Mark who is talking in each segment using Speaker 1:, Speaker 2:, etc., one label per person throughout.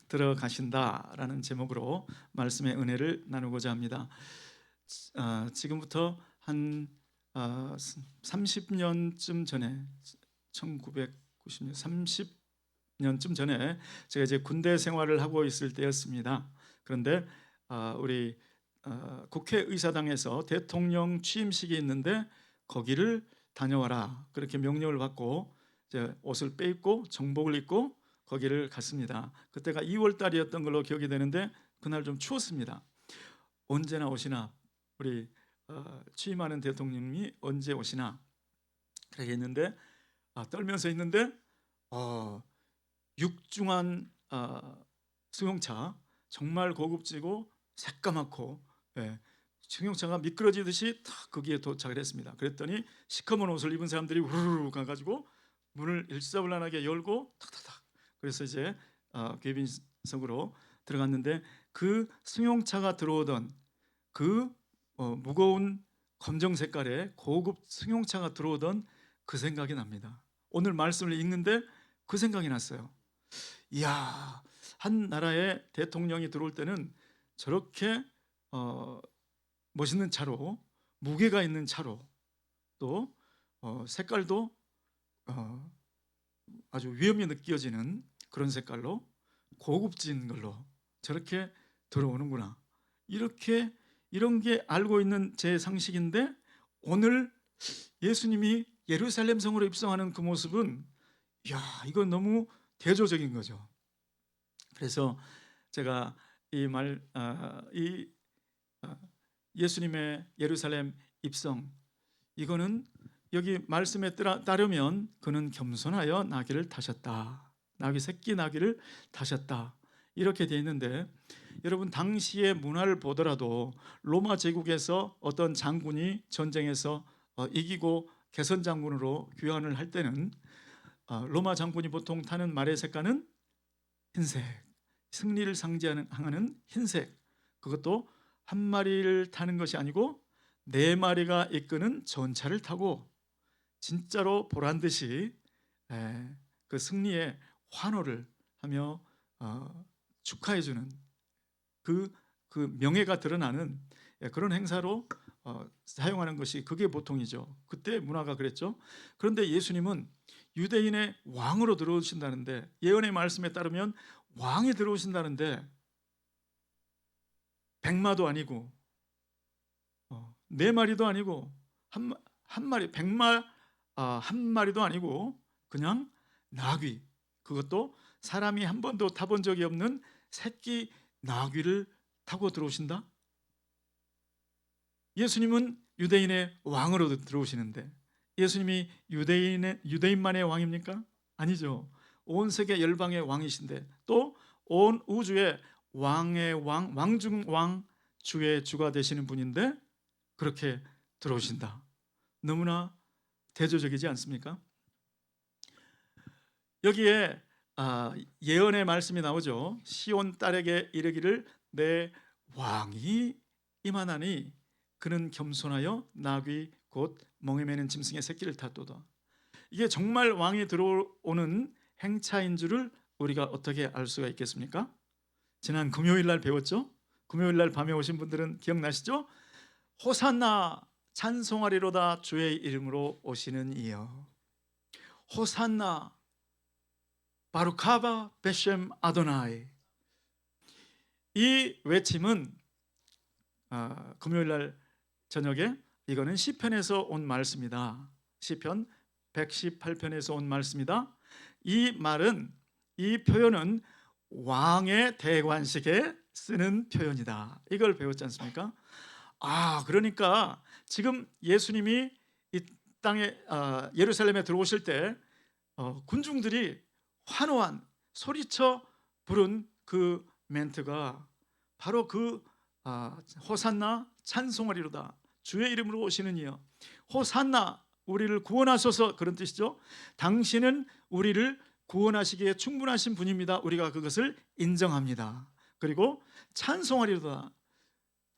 Speaker 1: 들어가신다라는 제목으로 말씀의 은혜를 나누고자 합니다. 지금부터 한 30년쯤 전에 1990년 30년쯤 전에 제가 이제 군대 생활을 하고 있을 때였습니다. 그런데 우리 국회의사당에서 대통령 취임식이 있는데 거기를 다녀와라 그렇게 명령을 받고 이제 옷을 빼입고 정복을 입고 거기를 갔습니다. 그때가 2월 달이었던 걸로 기억이 되는데 그날 좀 추웠습니다. 언제나 오시나 우리 취임하는 대통령이 언제 오시나 그렇게 했는데 떨면서 있는데 육중한 승용차 정말 고급지고 새까맣고 승용차가 미끄러지듯이 탁 거기에 도착을 했습니다. 그랬더니 시커먼 옷을 입은 사람들이 우르르 가가지고 문을 일사불란하게 열고 탁탁탁 그래서 이제 귀빈석으로 들어갔는데 그 승용차가 들어오던 그 무거운 검정 색깔의 고급 승용차가 들어오던 그 생각이 납니다. 오늘 말씀을 읽는데 그 생각이 났어요. 이야, 한 나라의 대통령이 들어올 때는 저렇게 멋있는 차로, 무게가 있는 차로, 또 색깔도 아주 위험이 느껴지는 그런 색깔로 고급진 걸로 저렇게 들어오는구나. 이런 게 알고 있는 제 상식인데 오늘 예수님이 예루살렘 성으로 입성하는 그 모습은 이건 너무 대조적인 거죠. 그래서 제가 예수님의 예루살렘 입성 이거는 여기 말씀에 따르면 그는 겸손하여 나귀를 타셨다. 새끼 나귀를 타셨다. 이렇게 되어 있는데 여러분 당시의 문화를 보더라도 로마 제국에서 어떤 장군이 전쟁에서 이기고 개선 장군으로 귀환을 할 때는 로마 장군이 보통 타는 말의 색깔은 흰색, 승리를 상징하는 흰색. 그것도 한 마리를 타는 것이 아니고 네 마리가 이끄는 전차를 타고 진짜로 보란 듯이 그 승리의 환호를 하며 축하해주는 그 명예가 드러나는 그런 행사로 사용하는 것이 그게 보통이죠. 그때 문화가 그랬죠. 그런데 예수님은 유대인의 왕으로 들어오신다는데 예언의 말씀에 따르면 왕이 들어오신다는데 백마도 아니고 네 마리도 아니고 한 마리 백마 한 마리도 아니고 그냥 나귀, 그것도 사람이 한 번도 타본 적이 없는 새끼 나귀를 타고 들어오신다. 예수님은 유대인의 왕으로 들어오시는데 예수님이 유대인만의 왕입니까? 아니죠. 온 세계 열방의 왕이신데 또 온 우주의 왕의 왕, 왕중 왕, 주의 주가 되시는 분인데 그렇게 들어오신다. 너무나 대조적이지 않습니까? 여기에 예언의 말씀이 나오죠. 시온 딸에게 이르기를 내 왕이 임하나니 그는 겸손하여 나귀 곧 멍에 매는 짐승의 새끼를 탔도다. 이게 정말 왕이 들어오는 행차인 줄을 우리가 어떻게 알 수가 있겠습니까? 지난 금요일 날 배웠죠? 금요일 날 밤에 오신 분들은 기억나시죠? 호산나 찬송하리로다 주의 이름으로 오시는 이여. 호산나 바루카바 베셈 아도나이. 이 외침은 금요일 날 저녁에 이거는 시편에서 온 말씀이다. 시편 118편에서 온 말씀이다. 이 표현은 왕의 대관식에 쓰는 표현이다. 이걸 배웠지 않습니까? 그러니까 지금 예수님이 이 땅에 예루살렘에 들어오실 때 군중들이 환호한 소리쳐 부른 그 멘트가 바로 그 호산나 찬송하리로다 주의 이름으로 오시는 이여. 호산나 우리를 구원하소서 그런 뜻이죠. 당신은 우리를 구원하시기에 충분하신 분입니다. 우리가 그것을 인정합니다. 그리고 찬송하리로다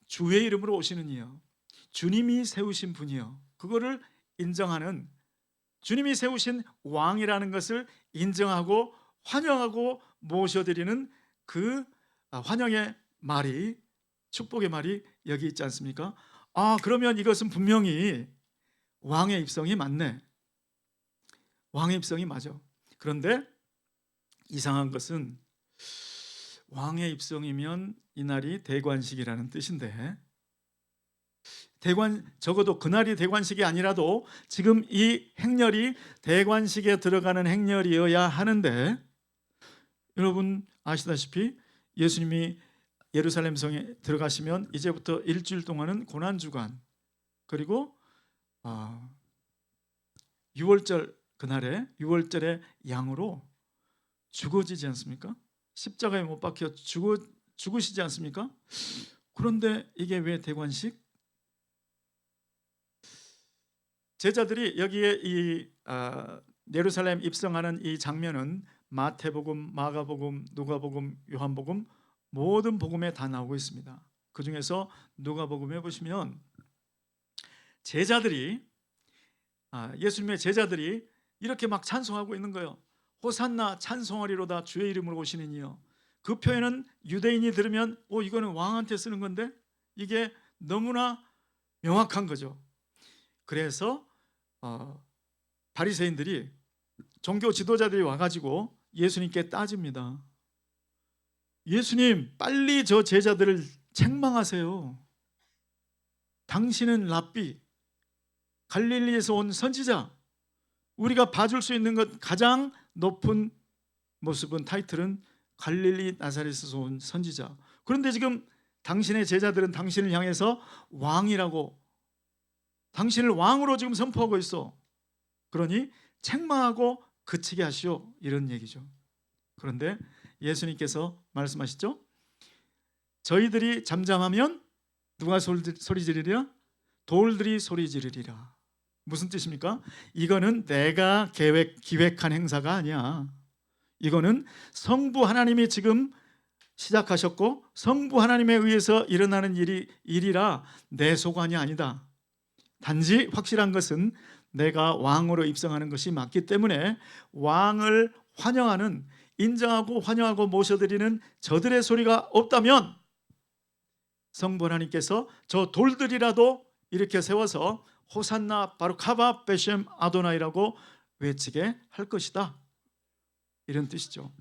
Speaker 1: 주의 이름으로 오시는 이여. 주님이 세우신 분이여. 그거를 인정하는, 주님이 세우신 왕이라는 것을 인정하고 환영하고 모셔드리는 그 환영의 말이, 축복의 말이 여기 있지 않습니까? 그러면 이것은 분명히 왕의 입성이 맞네. 왕의 입성이 맞아. 그런데 이상한 것은 왕의 입성이면 이날이 대관식이라는 뜻인데, 적어도 그날이 대관식이 아니라도 지금 이 행렬이 대관식에 들어가는 행렬이어야 하는데, 여러분 아시다시피 예수님이 예루살렘 성에 들어가시면 이제부터 일주일 동안은 고난주간, 그리고 6월절 그날에 6월절의 양으로 죽어지지 않습니까? 십자가에 못 박혀 죽으시지 않습니까? 그런데 이게 왜 대관식? 제자들이 여기에 이 예루살렘 입성하는 이 장면은 마태복음, 마가복음, 누가복음, 요한복음 모든 복음에 다 나오고 있습니다. 그 중에서 누가복음에 보시면 제자들이 예수님의 제자들이 이렇게 막 찬송하고 있는 거예요. 호산나 찬송하리로다 주의 이름으로 오시는 이여. 그 표현은 유대인이 들으면 이거는 왕한테 쓰는 건데, 이게 너무나 명확한 거죠. 그래서 바리새인들이, 종교 지도자들이 와가지고 예수님께 따집니다. 예수님, 빨리 저 제자들을 책망하세요. 당신은 랍비, 갈릴리에서 온 선지자, 우리가 봐줄 수 있는 것 가장 높은 모습은, 타이틀은 갈릴리 나사렛에서 온 선지자. 그런데 지금 당신의 제자들은 당신을 향해서 왕이라고, 당신을 왕으로 지금 선포하고 있어. 그러니 책망하고 그치게 하시오, 이런 얘기죠. 그런데 예수님께서 말씀하시죠. 저희들이 잠잠하면 누가 소리 지르리라? 돌들이 소리 지르리라. 무슨 뜻입니까? 이거는 내가 기획한 행사가 아니야. 이거는 성부 하나님이 지금 시작하셨고 성부 하나님에 의해서 일어나는 일이라 내 소관이 아니다. 단지 확실한 것은 내가 왕으로 입성하는 것이 맞기 때문에 왕을 환영하는, 인정하고 환영하고 모셔드리는 저들의 소리가 없다면 성부 하나님께서 저 돌들이라도 이렇게 세워서 호산나 바루카바 베셈 아도나이라고 외치게 할 것이다, 이런 뜻이죠.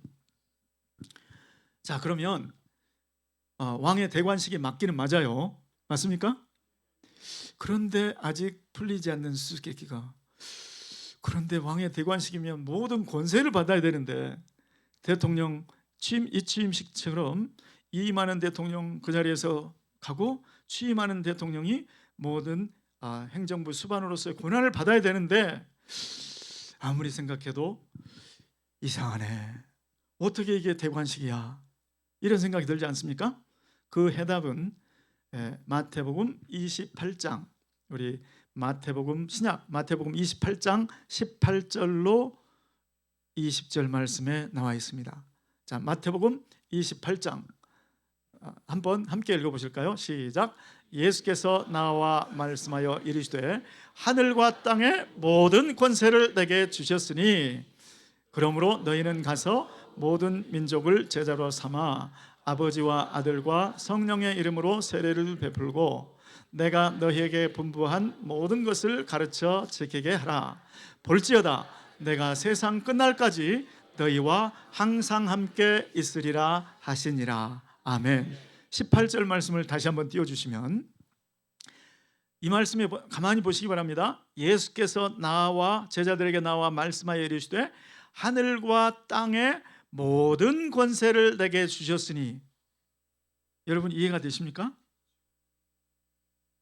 Speaker 1: 자, 그러면 왕의 대관식이 맞기는 맞아요. 맞습니까? 그런데 아직 풀리지 않는 수수께끼가, 그런데 왕의 대관식이면 모든 권세를 받아야 되는데, 대통령 취임식처럼 이임하는 대통령 그 자리에서 가고 취임하는 대통령이 모든 행정부 수반으로서의 권한을 받아야 되는데, 아무리 생각해도 이상하네. 어떻게 이게 대관식이야? 이런 생각이 들지 않습니까? 그 해답은 마태복음 28장, 우리 마태복음 신약 마태복음 28장 18절로 20절 말씀에 나와 있습니다. 자, 마태복음 28장 한번 함께 읽어보실까요? 시작. 예수께서 나와 말씀하여 이르시되 하늘과 땅의 모든 권세를 내게 주셨으니 그러므로 너희는 가서 모든 민족을 제자로 삼아 아버지와 아들과 성령의 이름으로 세례를 베풀고 내가 너희에게 분부한 모든 것을 가르쳐 지키게 하라. 볼지어다 내가 세상 끝날까지 너희와 항상 함께 있으리라 하시니라. 아멘. 18절 말씀을 다시 한번 띄워주시면, 이 말씀에 가만히 보시기 바랍니다. 예수께서 나와 제자들에게 나와 말씀하여 이르시되 하늘과 땅의 모든 권세를 내게 주셨으니, 여러분 이해가 되십니까?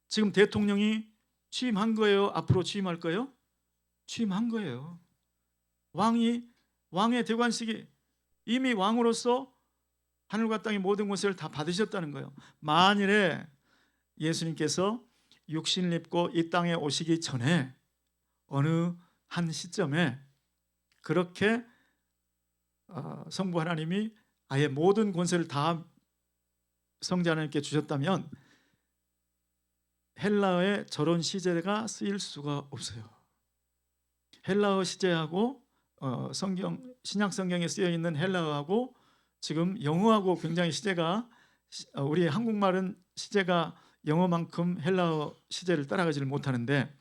Speaker 1: 지금 대통령이 취임한 거예요? 앞으로 취임할 거예요? 취임한 거예요. 왕의 대관식이 이미 왕으로서 하늘과 땅의 모든 권세를 다 받으셨다는 거예요. 만일에 예수님께서 육신을 입고 이 땅에 오시기 전에 어느 한 시점에 그렇게 성부 하나님이 아예 모든 권세를 다 성자 하나님께 주셨다면 헬라어의 저런 시제가 쓰일 수가 없어요. 헬라어 시제하고 신약 성경에 쓰여 있는 헬라어하고 지금 영어하고 굉장히 시제가 우리 한국말은 시제가 영어만큼 헬라어 시제를 따라가지를 못하는데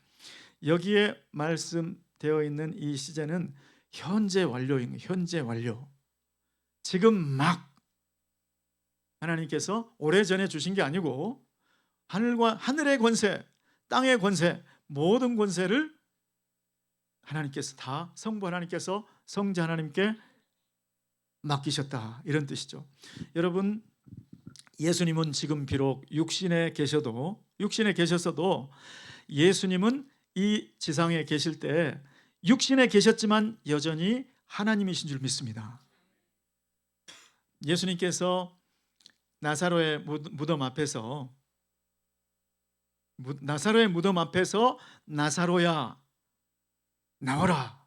Speaker 1: 여기에 말씀되어 있는 이 시제는 현재 완료인 거예요. 현재 완료. 지금 막 하나님께서 오래전에 주신 게 아니고 하늘의 권세, 땅의 권세, 모든 권세를 하나님께서 다 성부 하나님께서 성자 하나님께 맡기셨다, 이런 뜻이죠. 여러분, 예수님은 지금 비록 육신에 계셨어도 예수님은 이 지상에 계실 때 육신에 계셨지만 여전히 하나님이신 줄 믿습니다. 예수님께서 나사로의 무덤 앞에서 나사로야 나와라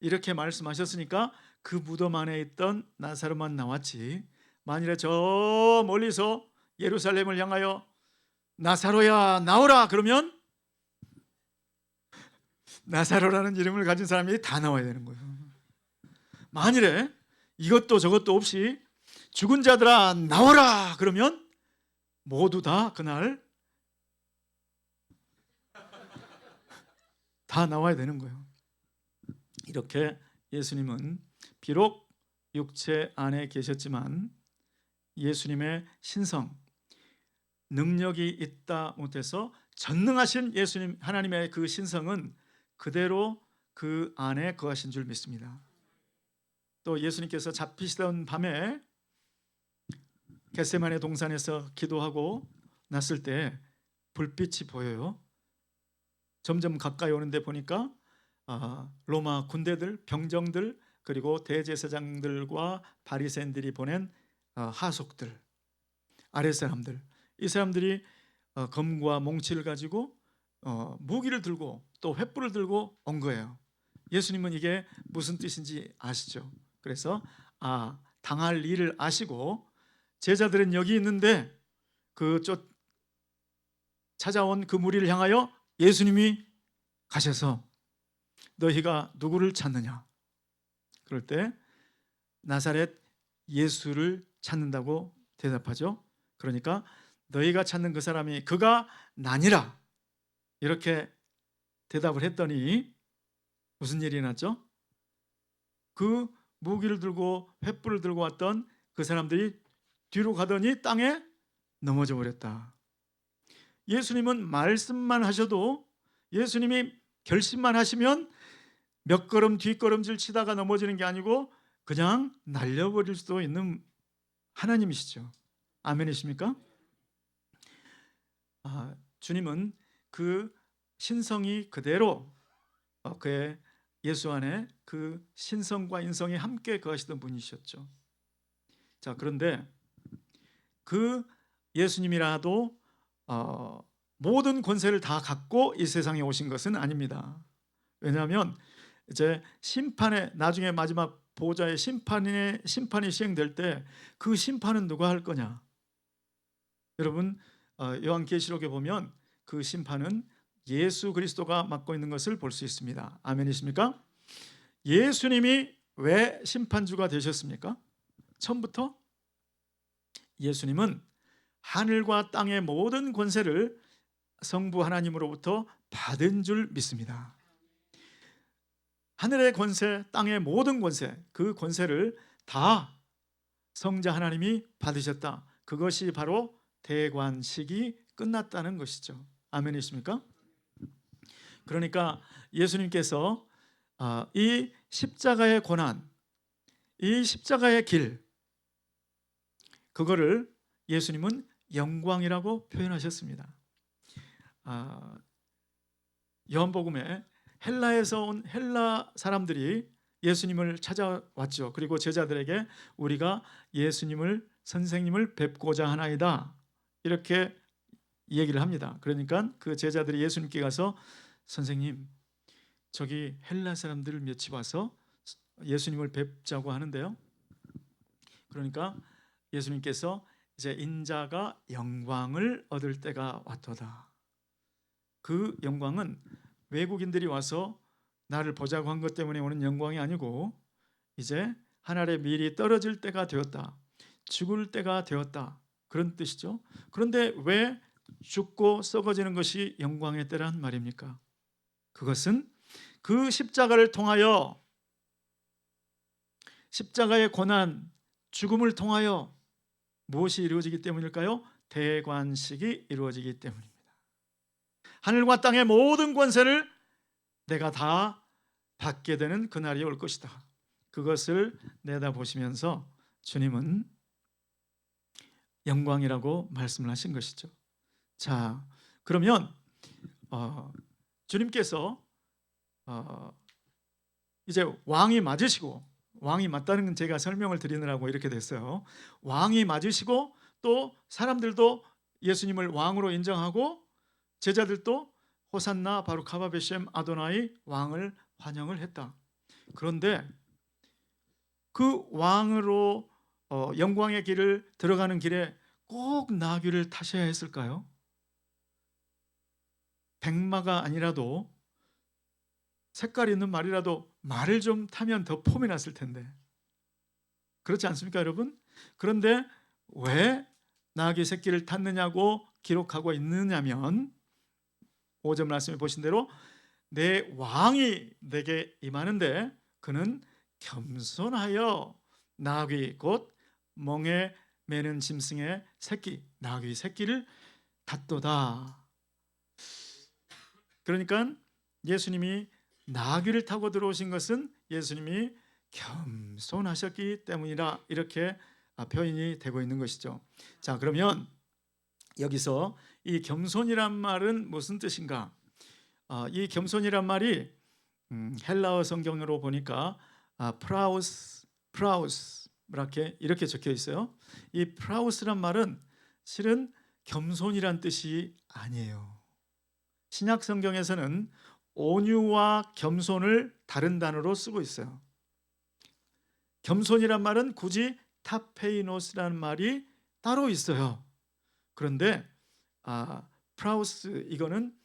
Speaker 1: 이렇게 말씀하셨으니까 그 무덤 안에 있던 나사로만 나왔지, 만일에 저 멀리서 예루살렘을 향하여 나사로야 나오라 그러면 나사로라는 이름을 가진 사람이 다 나와야 되는 거예요. 만일에 이것도 저것도 없이 죽은 자들아 나오라 그러면 모두 다 그날 다 나와야 되는 거예요. 이렇게 예수님은 비록 육체 안에 계셨지만 예수님의 신성, 능력이 있다 못해서 전능하신 예수님 하나님의 그 신성은 그대로 그 안에 거하신 줄 믿습니다. 또 예수님께서 잡히시던 밤에 겟세마네 동산에서 기도하고 났을 때 불빛이 보여요. 점점 가까이 오는데 보니까 로마 군대들, 병정들, 그리고 대제사장들과 바리새인들이 보낸 하속들, 아랫사람들, 이 사람들이 검과 몽치를 가지고 무기를 들고 또 횃불을 들고 온 거예요. 예수님은 이게 무슨 뜻인지 아시죠? 그래서 당할 일을 아시고 제자들은 여기 있는데 찾아온 그 무리를 향하여 예수님이 가셔서 너희가 누구를 찾느냐? 그럴 때 나사렛 예수를 찾는다고 대답하죠. 그러니까 너희가 찾는 그 사람이 그가 나니라 이렇게 대답을 했더니 무슨 일이 났죠? 그 무기를 들고 횃불을 들고 왔던 그 사람들이 뒤로 가더니 땅에 넘어져 버렸다. 예수님은 말씀만 하셔도, 예수님이 결심만 하시면 몇 걸음 뒷걸음질 치다가 넘어지는 게 아니고 그냥 날려버릴 수도 있는 하나님이시죠. 아멘이십니까? 주님은 그 신성이 그대로 그의 예수 안에 그 신성과 인성이 함께 거하시던 분이셨죠. 자, 그런데 그 예수님이라도 모든 권세를 다 갖고 이 세상에 오신 것은 아닙니다. 왜냐하면 이제 나중에 마지막 보좌의 심판이 시행될 때 그 심판은 누가 할 거냐? 여러분, 요한계시록에 보면 그 심판은 예수 그리스도가 맡고 있는 것을 볼 수 있습니다. 아멘이십니까? 예수님이 왜 심판주가 되셨습니까? 처음부터 예수님은 하늘과 땅의 모든 권세를 성부 하나님으로부터 받은 줄 믿습니다. 하늘의 권세, 땅의 모든 권세, 그 권세를 다 성자 하나님이 받으셨다. 그것이 바로 대관식이 끝났다는 것이죠. 아멘이십니까? 그러니까 예수님께서 이 십자가의 고난, 이 십자가의 길, 그거를 예수님은 영광이라고 표현하셨습니다. 요한복음에 헬라에서 온 헬라 사람들이 예수님을 찾아왔죠. 그리고 제자들에게 우리가 선생님을 뵙고자 하나이다 이렇게 얘기를 합니다. 그러니까 그 제자들이 예수님께 가서 선생님, 저기 헬라 사람들 몇이 와서 예수님을 뵙자고 하는데요. 그러니까 예수님께서 이제 인자가 영광을 얻을 때가 왔도다. 그 영광은 외국인들이 와서 나를 보자고 한 것 때문에 오는 영광이 아니고 이제 하늘의 밀이 떨어질 때가 되었다. 죽을 때가 되었다, 그런 뜻이죠. 그런데 왜 죽고 썩어지는 것이 영광의 때란 말입니까? 그것은 그 십자가를 통하여, 십자가의 고난, 죽음을 통하여 무엇이 이루어지기 때문일까요? 대관식이 이루어지기 때문입니다. 하늘과 땅의 모든 권세를 내가 다 받게 되는 그날이 올 것이다. 그것을 내다보시면서 주님은 영광이라고 말씀을 하신 것이죠. 자, 그러면 주님께서 이제 왕이 맞으시고, 왕이 맞다는 건 제가 설명을 드리느라고 이렇게 됐어요. 왕이 맞으시고 또 사람들도 예수님을 왕으로 인정하고 제자들도 호산나 바루카바 베셈 아도나이 왕을 환영을 했다. 그런데 그 왕으로 영광의 길을 들어가는 길에 꼭 나귀를 타셔야 했을까요? 백마가 아니라도 색깔 있는 말이라도 말을 좀 타면 더 폼이 났을 텐데, 그렇지 않습니까, 여러분? 그런데 왜 나귀 새끼를 탔느냐고 기록하고 있느냐면 5절 말씀에 보신 대로 내 왕이 내게 임하는데 그는 겸손하여 나귀 곧 멍에 매는 짐승의 새끼, 나귀 새끼를 탔도다. 그러니까 예수님이 나귀를 타고 들어오신 것은 예수님이 겸손하셨기 때문이라, 이렇게 표현이 되고 있는 것이죠. 자, 그러면 여기서 이 겸손이란 말은 무슨 뜻인가? 이 겸손이란 말이 헬라어 성경으로 보니까 프라우스 이렇게 적혀 있어요. 이 프라우스란 말은 실은 겸손이란 뜻이 아니에요. 신약 성경에서는 온유와 겸손을 다른 단어로 쓰고 있어요. 겸손이란 말은 굳이 타페이노스라는 말이 따로 있어요. 그런데 프라우스, 이거는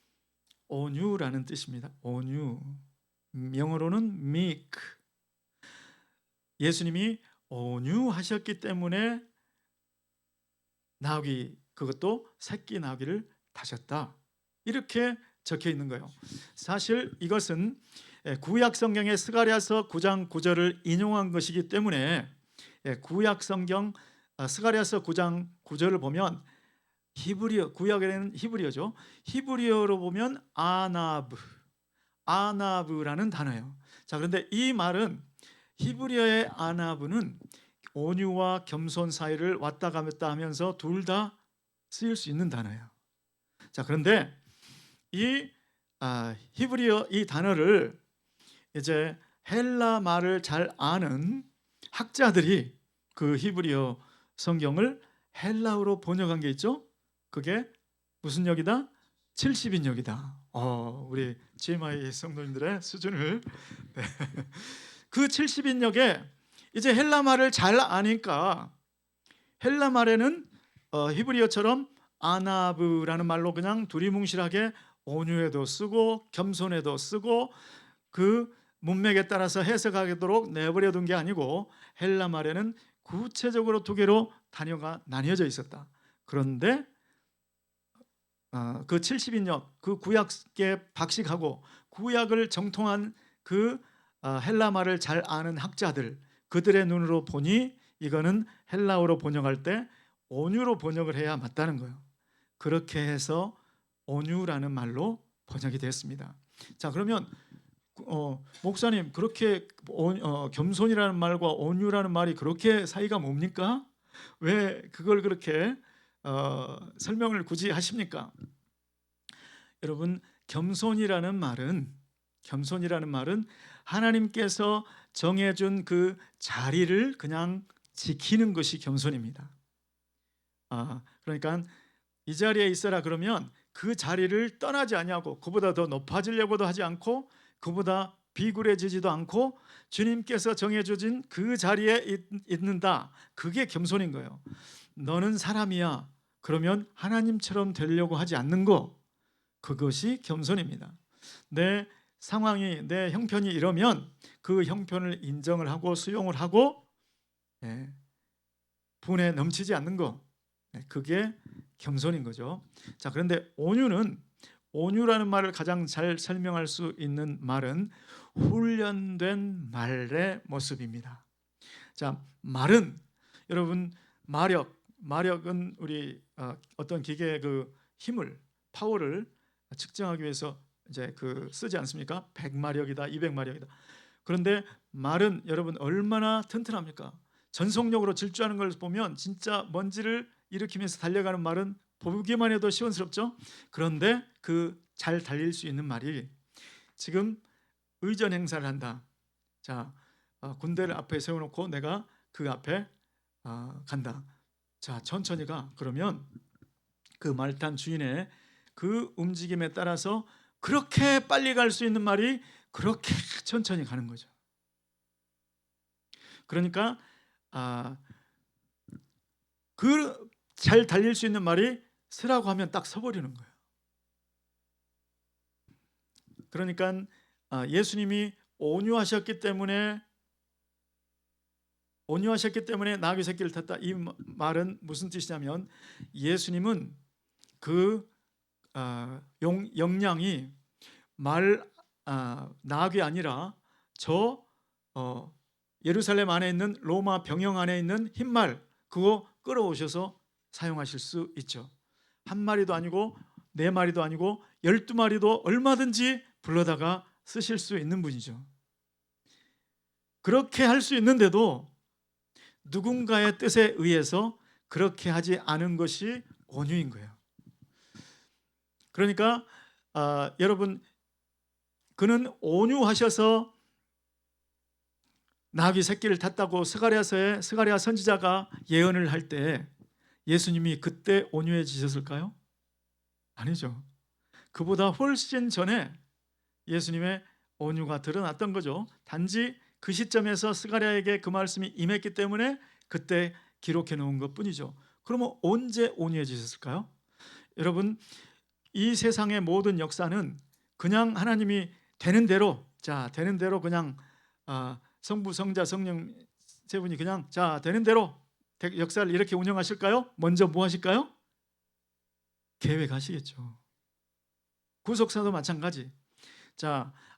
Speaker 1: 온유라는 뜻입니다. 온유, 영어로는 meek. 예수님이 온유하셨기 때문에 나귀, 그것도 새끼 나귀를 타셨다, 이렇게 적혀 있는 거예요. 사실 이것은 구약 성경의 스가랴서 9장 9절을 인용한 것이기 때문에 구약 성경 스가랴서 9장 9절을 보면 히브리어, 구약에는 히브리어죠. 히브리어로 보면 아나브라는 단어예요. 자, 그런데 이 말은 히브리어의 아나브는 온유와 겸손 사이를 왔다 갔다 하면서 둘 다 쓰일 수 있는 단어예요. 자, 그런데 이 히브리어 이 단어를 이제 헬라 말을 잘 아는 학자들이 그 히브리어 성경을 헬라어로 번역한 게 있죠. 그게 무슨 역이다? 70인역이다. 우리 GMI 성도님들의 수준을 네. 그 70인역에 이제 헬라 말을 잘 아니까 헬라 말에는 히브리어처럼 아나브라는 말로 그냥 두리뭉실하게 온유에도 쓰고 겸손에도 쓰고 그 문맥에 따라서 해석하도록 내버려 둔 게 아니고 헬라 말에는 구체적으로 두 개로 단어가 나뉘어져 있었다. 그런데 그 70인역, 그 구약에 박식하고 구약을 정통한 그 헬라 말을 잘 아는 학자들, 그들의 눈으로 보니 이거는 헬라어로 번역할 때 온유로 번역을 해야 맞다는 거예요. 그렇게 해서 온유라는 말로 번역이 됐습니다. 자, 그러면 목사님, 그렇게 겸손이라는 말과 온유라는 말이 그렇게 사이가 뭡니까? 왜 그걸 그렇게 설명을 굳이 하십니까? 여러분, 겸손이라는 말은 하나님께서 정해준 그 자리를 그냥 지키는 것이 겸손입니다. 그러니까 이 자리에 있어라 그러면 그 자리를 떠나지 아니하고 그보다 더 높아지려고도 하지 않고 그보다 비굴해지지도 않고 주님께서 정해주신 그 자리에 있는다. 그게 겸손인 거예요. 너는 사람이야. 그러면 하나님처럼 되려고 하지 않는 거, 그것이 겸손입니다. 내 상황이, 내 형편이 이러면 그 형편을 인정을 하고 수용을 하고 분에 넘치지 않는 거, 그게 겸손인 거죠. 자, 그런데 온유라는 말을 가장 잘 설명할 수 있는 말은 훈련된 말의 모습입니다. 자, 말은 여러분 마력은 우리 어떤 기계의 그 힘을 파워를 측정하기 위해서 이제 쓰지 않습니까? 100마력이다, 200마력이다. 그런데 말은 여러분 얼마나 튼튼합니까? 전속력으로 질주하는 걸 보면 진짜 먼지를 일으키면서 달려가는 말은 보기만 해도 시원스럽죠? 그런데 그 잘 달릴 수 있는 말이 지금 의전 행사를 한다. 자, 군대를 앞에 세워놓고 내가 그 앞에 간다. 자, 천천히 가. 그러면 그 말탄 주인의 그 움직임에 따라서 그렇게 빨리 갈 수 있는 말이 그렇게 천천히 가는 거죠. 그러니까 그 잘 달릴 수 있는 말이 서라고 하면 딱 서버리는 거예요. 그러니까 예수님이 온유하셨기 때문에 나귀 새끼를 탔다. 이 말은 무슨 뜻이냐면 예수님은 그 역량이 나귀 아니라 저 예루살렘 안에 있는 로마 병영 안에 있는 흰말 그거 끌어오셔서 사용하실 수 있죠. 한 마리도 아니고 4마리도 아니고 12마리도 얼마든지 불러다가 쓰실 수 있는 분이죠. 그렇게 할 수 있는데도 누군가의 뜻에 의해서 그렇게 하지 않은 것이 온유인 거예요. 그러니까 여러분, 그는 온유하셔서 나귀 새끼를 탔다고 스가랴 선지자가 예언을 할 때 예수님이 그때 온유해지셨을까요? 아니죠. 그보다 훨씬 전에 예수님의 온유가 드러났던 거죠. 단지 그 시점에서 스가랴에게 그 말씀이 임했기 때문에 그때 기록해 놓은 것뿐이죠. 그러면 언제 온유해지셨을까요? 여러분, 이 세상의 모든 역사는 그냥 하나님이 되는 대로 그냥 성부, 성자, 성령 세 분이 그냥 되는 대로 역사를 이렇게 운영하실까요? 먼저 뭐 하실까요? 계획하시겠죠. 구속사도 마찬가지.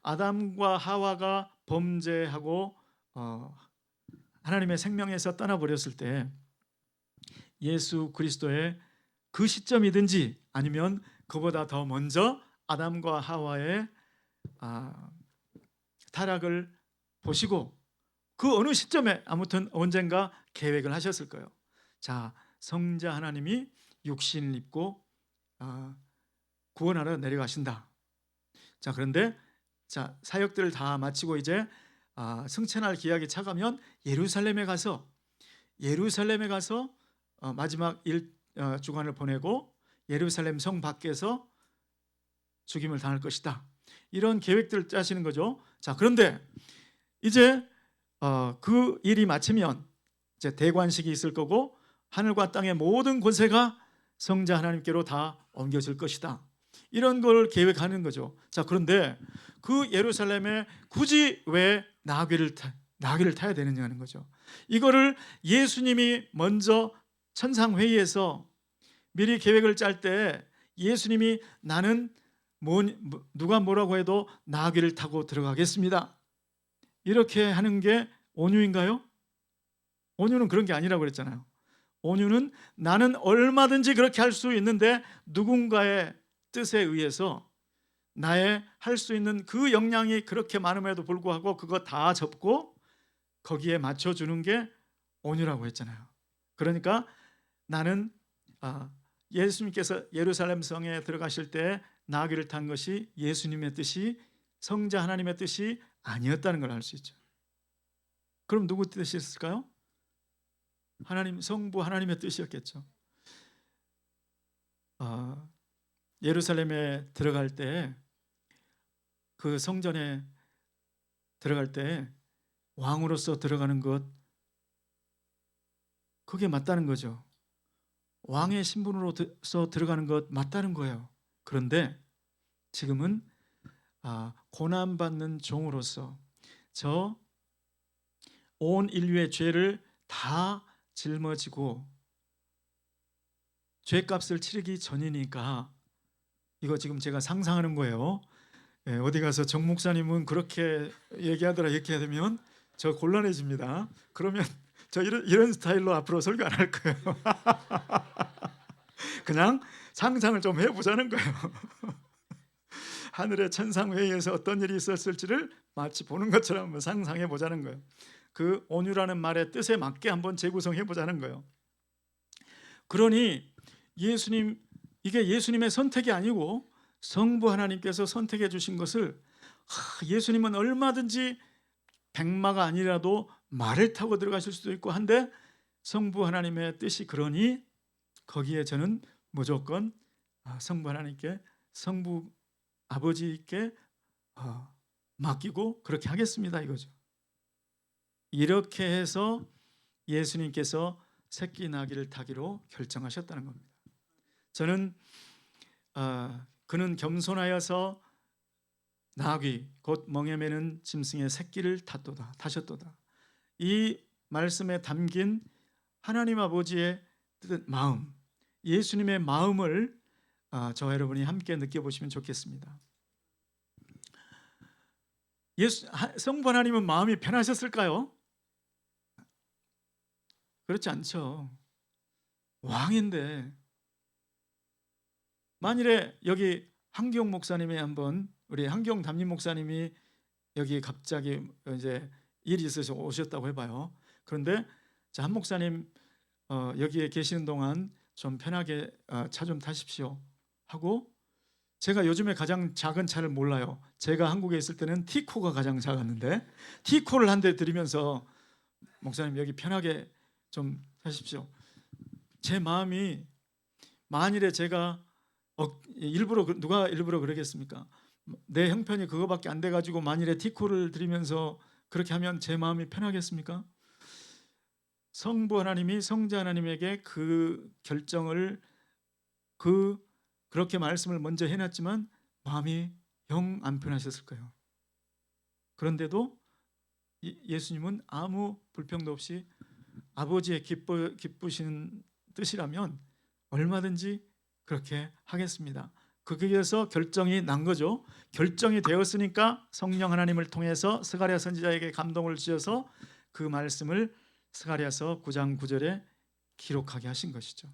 Speaker 1: 아담과 하와가 범죄하고 하나님의 생명에서 떠나버렸을 때 예수 그리스도의 그 시점이든지 아니면 그보다 더 먼저 아담과 하와의 타락을 보시고 그 어느 시점에 아무튼 언젠가 계획을 하셨을 거예요. 성자 하나님이 육신을 입고 구원하러 내려가신다. 그런데 사역들을 다 마치고 이제 승천할 기약이 차가면 예루살렘에 가서 마지막 주간을 보내고 예루살렘 성 밖에서 죽임을 당할 것이다. 이런 계획들을 짜시는 거죠. 그런데 이제 그 일이 마치면 이제 대관식이 있을 거고 하늘과 땅의 모든 권세가 성자 하나님께로 다 옮겨질 것이다. 이런 걸 계획하는 거죠. 그런데 그 예루살렘에 굳이 왜 나귀를 타야 되느냐는 거죠. 이거를 예수님이 먼저 천상회의에서 미리 계획을 짤 때 예수님이 나는 누가 뭐라고 해도 나귀를 타고 들어가겠습니다. 이렇게 하는 게 온유인가요? 온유는 그런 게 아니라고 그랬잖아요. 온유는 나는 얼마든지 그렇게 할 수 있는데 누군가의 뜻에 의해서 나의 할 수 있는 그 역량이 그렇게 많음에도 불구하고 그거 다 접고 거기에 맞춰주는 게 온유라고 했잖아요. 그러니까 나는 예수님께서 예루살렘 성에 들어가실 때 나귀를 탄 것이 예수님의 뜻이 성자 하나님의 뜻이 아니었다는 걸 알 수 있죠. 그럼 누구 뜻이었을까요? 하나님, 성부 하나님의 뜻이었겠죠. 예루살렘에 들어갈 때 그 성전에 들어갈 때 왕으로서 들어가는 것 그게 맞다는 거죠. 왕의 신분으로서 들어가는 것 맞다는 거예요. 그런데 지금은 고난받는 종으로서 저 온 인류의 죄를 다 짊어지고 죄값을 치르기 전이니까, 이거 지금 제가 상상하는 거예요. 예, 어디 가서 정 목사님은 그렇게 얘기하더라 이렇게 되면 저 곤란해집니다. 그러면 저 이런 스타일로 앞으로 설교 안 할 거예요. 그냥 상상을 좀 해보자는 거예요. 하늘의 천상회의에서 어떤 일이 있었을지를 마치 보는 것처럼 한번 상상해 보자는 거예요. 그 온유라는 말의 뜻에 맞게 한번 재구성해 보자는 거예요. 그러니 예수님, 이게 예수님의 선택이 아니고 성부 하나님께서 선택해 주신 것을, 예수님은 얼마든지 백마가 아니라도 말을 타고 들어가실 수도 있고 한데 성부 하나님의 뜻이 그러니 거기에 저는 무조건 성부 하나님께, 성부 아버지께 맡기고 그렇게 하겠습니다 이거죠. 이렇게 해서 예수님께서 새끼 나귀를 타기로 결정하셨다는 겁니다. 저는 그는 겸손하여서 나귀 곧 멍에 매는 짐승의 새끼를 타셨도다. 이 말씀에 담긴 하나님 아버지의 마음, 예수님의 마음을 저와 여러분이 함께 느껴보시면 좋겠습니다. 성부 하나님은 마음이 편하셨을까요? 그렇지 않죠. 왕인데, 만일에 여기 한기용 목사님이 한번, 우리 한기용 담임 목사님이 여기 갑자기 이제 일이 있어서 오셨다고 해봐요. 그런데 한 목사님 여기에 계시는 동안 좀 편하게 차 좀 타십시오 하고, 제가 요즘에 가장 작은 차를 몰라요. 제가 한국에 있을 때는 티코가 가장 작았는데 티코를 한 대 드리면서 목사님 여기 편하게 좀 하십시오. 제 마음이, 만일에 제가 누가 일부러 그러겠습니까? 내 형편이 그거밖에 안 돼가지고 만일에 티코를 드리면서 그렇게 하면 제 마음이 편하겠습니까? 성부 하나님이 성자 하나님에게 그 결정을 그렇게 말씀을 먼저 해놨지만 마음이 영 안 편하셨을 거예요. 그런데도 예수님은 아무 불평도 없이 아버지의 기쁘신 뜻이라면 얼마든지 그렇게 하겠습니다. 거기에서 결정이 난 거죠. 결정이 되었으니까 성령 하나님을 통해서 스가랴 선지자에게 감동을 주셔서 그 말씀을 스가랴서 9장 9절에 기록하게 하신 것이죠.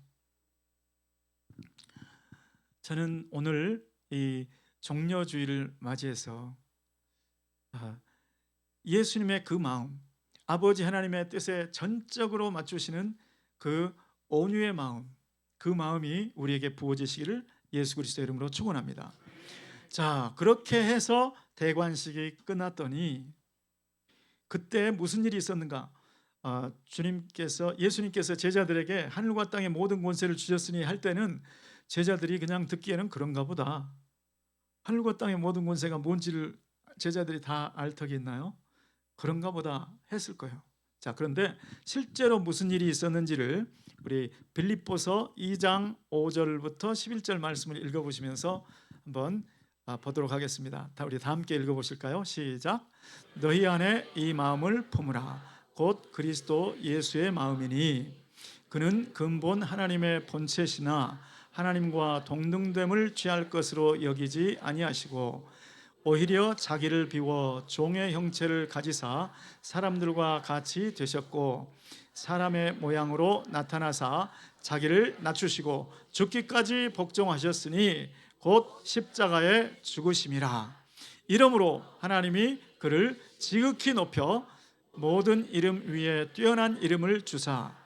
Speaker 1: 저는 오늘 이 종려주의를 맞이해서 예수님의 그 마음, 아버지 하나님의 뜻에 전적으로 맞추시는 그 온유의 마음, 그 마음이 우리에게 부어지시기를 예수 그리스도의 이름으로 축원합니다. 자, 그렇게 해서 대관식이 끝났더니 그때 무슨 일이 있었는가? 예수님께서 제자들에게 하늘과 땅의 모든 권세를 주셨으니 할 때는 제자들이 그냥 듣기에는 그런가 보다, 하늘과 땅의 모든 권세가 뭔지를 제자들이 다 알 턱이 있나요? 그런가 보다 했을 거예요. 자, 그런데 실제로 무슨 일이 있었는지를 우리 빌립보서 2장 5절부터 11절 말씀을 읽어보시면서 한번 보도록 하겠습니다. 우리 다 함께 읽어보실까요? 시작. 너희 안에 이 마음을 품으라. 곧 그리스도 예수의 마음이니 그는 근본 하나님의 본체시나 하나님과 동등됨을 취할 것으로 여기지 아니하시고 오히려 자기를 비워 종의 형체를 가지사 사람들과 같이 되셨고 사람의 모양으로 나타나사 자기를 낮추시고 죽기까지 복종하셨으니 곧 십자가에 죽으심이라. 이러므로 하나님이 그를 지극히 높여 모든 이름 위에 뛰어난 이름을 주사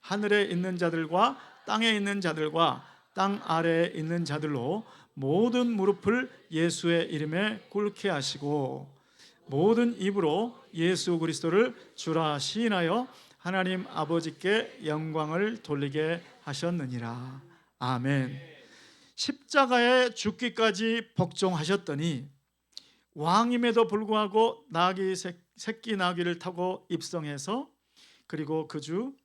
Speaker 1: 하늘에 있는 자들과 땅에 있는 자들과 땅 아래에 있는 자들로 모든 무릎을 예수의 이름에 꿇게 하시고 모든 입으로 예수 그리스도를 주라 시인하여 하나님 아버지께 영광을 돌리게 하셨느니라. 아멘. 십자가에 죽기까지 복종하셨더니 왕임에도 불구하고 새끼 나귀를 타고 입성해서, 그리고 그 주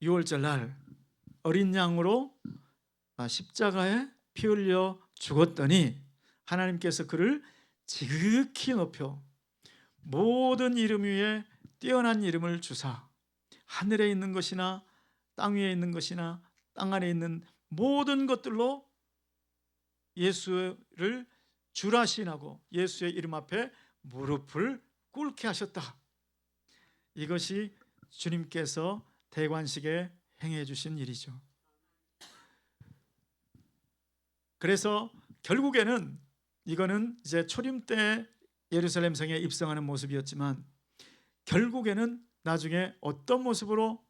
Speaker 1: 6월절 날 어린 양으로 십자가에 피 흘려 죽었더니 하나님께서 그를 지극히 높여 모든 이름 위에 뛰어난 이름을 주사 하늘에 있는 것이나 땅 위에 있는 것이나 땅 안에 있는 모든 것들로 예수를 주라 시인하고 예수의 이름 앞에 무릎을 꿇게 하셨다. 이것이 주님께서 대관식에 행해 주신 일이죠. 그래서 결국에는 이거는 이제 초림 때 예루살렘 성에 입성하는 모습이었지만 결국에는 나중에 어떤 모습으로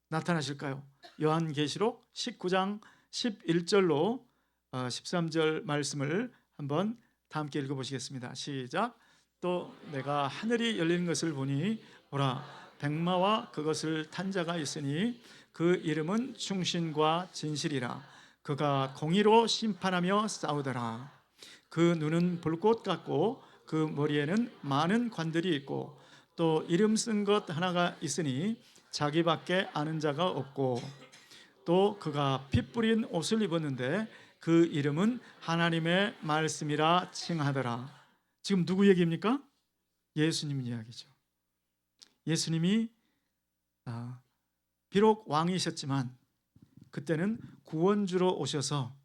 Speaker 1: 나타나실까요? 요한계시록 19장 11절로 13절 말씀을 한번 다 함께 읽어보시겠습니다. 시작. 또 내가 하늘이 열리는 것을 보니 보라 백마와 그것을 탄 자가 있으니 그 이름은 충신과 진실이라. 그가 공의로 심판하며 싸우더라. 그 눈은 불꽃 같고 그 머리에는 많은 관들이 있고 또 이름 쓴 것 하나가 있으니 자기밖에 아는 자가 없고 또 그가 피 뿌린 옷을 입었는데 그 이름은 하나님의 말씀이라 칭하더라. 지금 누구 얘기입니까? 예수님 이야기죠. 예수님이 비록 왕이셨지만 그때는 구원주로 오셔서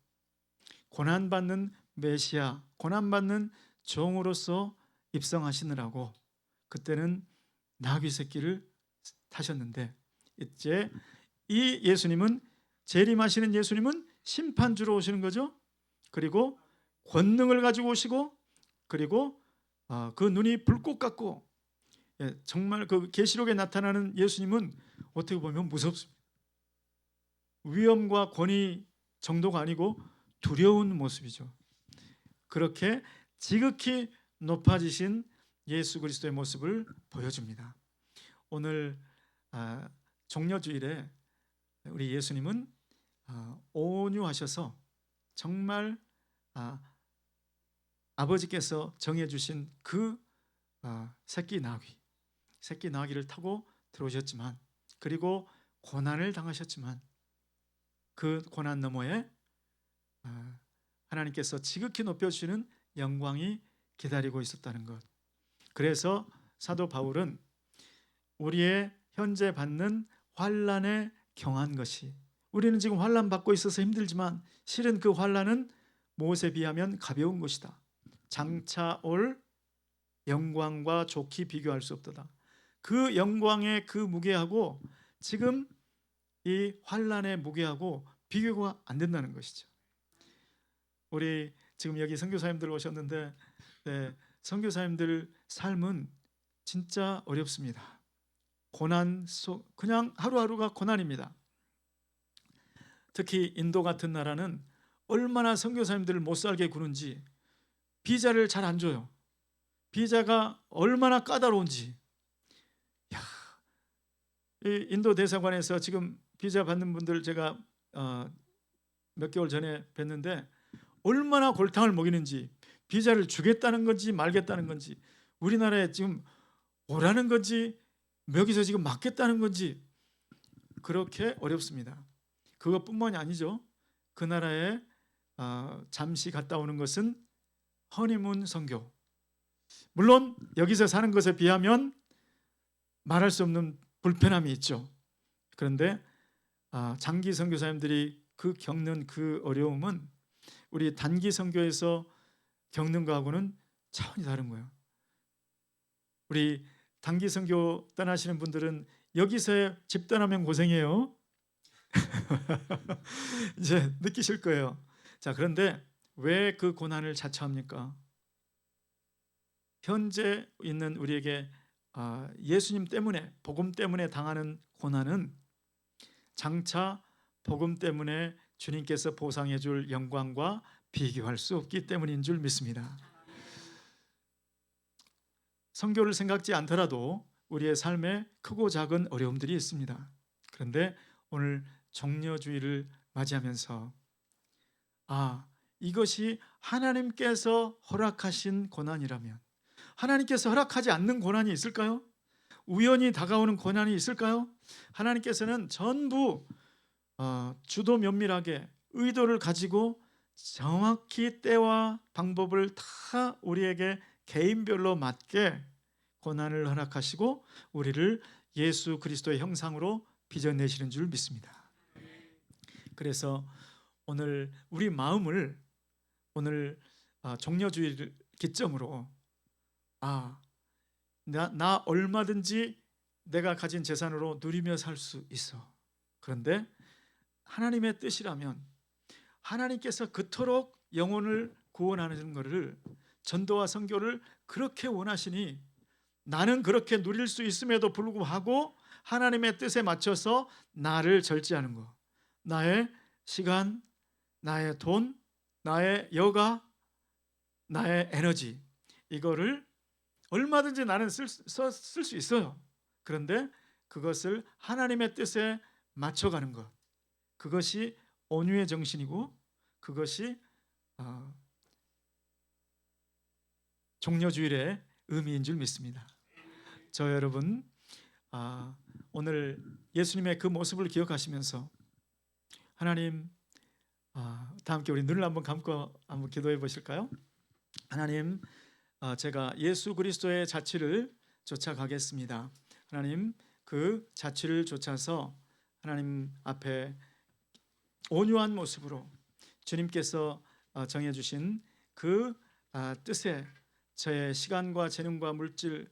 Speaker 1: 고난받는 메시아, 고난받는 종으로서 입성하시느라고 그때는 나귀 새끼를 타셨는데 이제 이 예수님은 재림하시는 예수님은 심판주로 오시는 거죠. 그리고 권능을 가지고 오시고 그리고 그 눈이 불꽃 같고 정말 그 계시록에 나타나는 예수님은 어떻게 보면 무섭습니다. 위엄과 권위 정도가 아니고 두려운 모습이죠. 그렇게 지극히 높아지신 예수 그리스도의 모습을 보여줍니다. 오늘 종려주일에 우리 예수님은 온유하셔서 정말 아버지께서 정해주신 그 새끼 나귀를 타고 들어오셨지만 그리고 고난을 당하셨지만 그 고난 너머에 하나님께서 지극히 높여주시는 영광이 기다리고 있었다는 것. 그래서 사도 바울은 우리의 현재 받는 환난에 경한 것이, 우리는 지금 환난 받고 있어서 힘들지만 실은 그 환난은 무엇에 비하면 가벼운 것이다. 장차 올 영광과 좋게 비교할 수 없도다. 그 영광의 그 무게하고 지금 이 환난의 무게하고 비교가 안 된다는 것이죠. 우리 지금 여기 선교사님들 오셨는데 선교사님들 삶은 진짜 어렵습니다. 고난 속 그냥 하루하루가 고난입니다. 특히 인도 같은 나라는 얼마나 선교사님들을 못 살게 구는지 비자를 잘 안 줘요. 비자가 얼마나 까다로운지. 이 인도 대사관에서 지금 비자 받는 분들 제가 몇 개월 전에 뵀는데 얼마나 골탕을 먹이는지, 비자를 주겠다는 건지 말겠다는 건지, 우리나라에 지금 오라는 건지 여기서 지금 맞겠다는 건지 그렇게 어렵습니다. 그것뿐만이 아니죠. 그 나라에 잠시 갔다 오는 것은 허니문 선교. 물론 여기서 사는 것에 비하면 말할 수 없는 불편함이 있죠. 그런데 장기 선교사님들이 겪는 그 어려움은 우리 단기 선교에서 겪는 거하고는 차원이 다른 거예요. 우리 단기 선교 떠나시는 분들은 여기서 집 떠나면 고생해요. 이제 느끼실 거예요. 자, 그런데 왜 그 고난을 자처합니까? 현재 있는 우리에게 예수님 때문에, 복음 때문에 당하는 고난은 장차 복음 때문에 주님께서 보상해 줄 영광과 비교할 수 없기 때문인 줄 믿습니다. 선교를 생각지 않더라도 우리의 삶에 크고 작은 어려움들이 있습니다. 그런데 오늘 종려주의를 맞이하면서 이것이 하나님께서 허락하신 고난이라면, 하나님께서 허락하지 않는 고난이 있을까요? 우연히 다가오는 고난이 있을까요? 하나님께서는 전부 주도 면밀하게 의도를 가지고 정확히 때와 방법을 다 우리에게 개인별로 맞게 고난을 허락하시고 우리를 예수 그리스도의 형상으로 빚어내시는 줄 믿습니다. 그래서 오늘 우리 마음을 오늘 종려주의를 기점으로 나 얼마든지 내가 가진 재산으로 누리며 살 수 있어. 그런데 하나님의 뜻이라면 하나님께서 그토록 영혼을 구원하는 것을 전도와 선교를 그렇게 원하시니 나는 그렇게 누릴 수 있음에도 불구하고 하나님의 뜻에 맞춰서 나를 절제하는 것, 나의 시간, 나의 돈, 나의 여가, 나의 에너지, 이거를 얼마든지 나는 쓸 수 있어요. 그런데 그것을 하나님의 뜻에 맞춰가는 것, 그것이 온유의 정신이고 그것이 종려주일의 의미인 줄 믿습니다. 저 여러분, 오늘 예수님의 그 모습을 기억하시면서 하나님, 다 함께 우리 눈을 한번 감고 한번 기도해 보실까요? 하나님, 제가 예수 그리스도의 자취를 쫓아가겠습니다. 하나님, 그 자취를 쫓아서 하나님 앞에 온유한 모습으로 주님께서 정해주신 그 뜻에 저의 시간과 재능과 물질,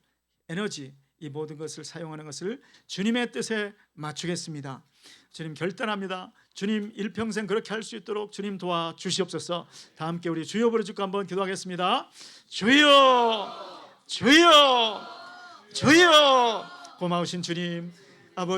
Speaker 1: 에너지, 이 모든 것을 사용하는 것을 주님의 뜻에 맞추겠습니다. 주님, 결단합니다. 주님, 일평생 그렇게 할 수 있도록 주님 도와주시옵소서. 다 함께 우리 주여 부르짖고 한번 기도하겠습니다. 주여, 주여, 주여. 고마우신 주님, 아버지